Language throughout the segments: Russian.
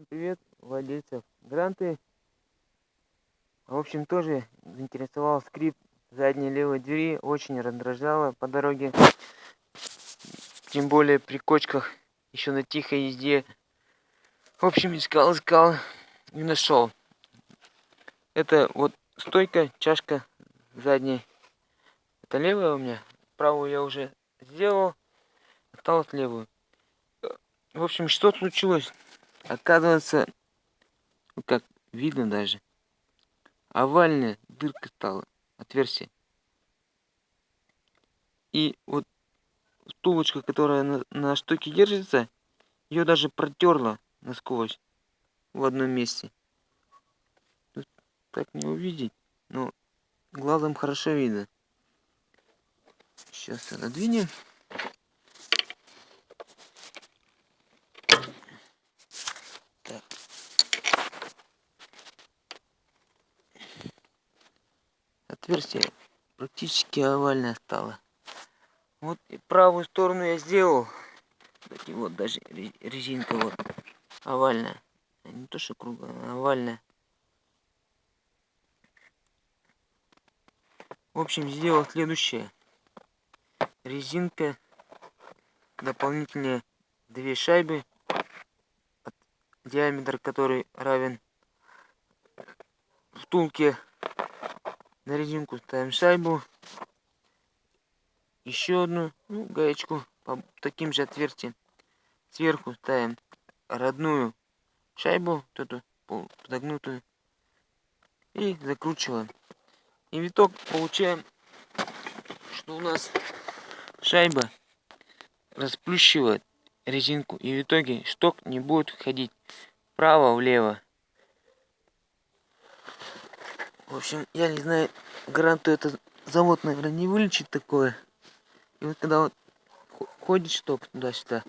Всем привет, владельцев гранты. В общем, тоже заинтересовал скрип задней левой двери. Очень раздражало по дороге. Тем более при кочках, еще на тихой езде. В общем, искал, не нашел. Это вот стойка, чашка задней. Это левая у меня. Правую я уже сделал. Осталось левую. В общем, что случилось? Оказывается, как видно даже, овальная дырка стала, отверстие. И вот втулочка, которая на штуке держится, ее даже протерла насквозь в одном месте. Тут так не увидеть, но глазом хорошо видно. Сейчас отодвинем. Так. Отверстие практически овальное стало. Вот и правую сторону я сделал. Кстати, вот даже резинка вот овальная. Не то что круглая, а овальная. В общем, сделал следующее. Резинка, дополнительные 2 шайбы, диаметр который равен втулке. На резинку ставим шайбу, еще одну гаечку по таким же отверстиям. Сверху ставим родную шайбу, вот эту подогнутую, и закручиваем. И в итоге получаем, что у нас шайба расплющивает резинку, и в итоге шток не будет ходить вправо-влево. В общем, я не знаю, гарантию этот завод, наверное, не вылечит такое. И вот когда вот ходит шток туда-сюда,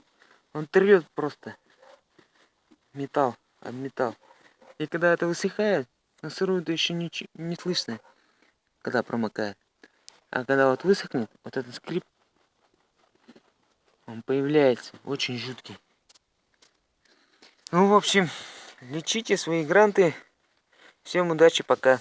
он трет просто металл об металл. И когда это высыхает, на сырую это еще не слышно, когда промокает. А когда вот высохнет, вот этот скрип, он появляется, очень жуткий. Ну, в общем, лечите свои гранты. Всем удачи, пока.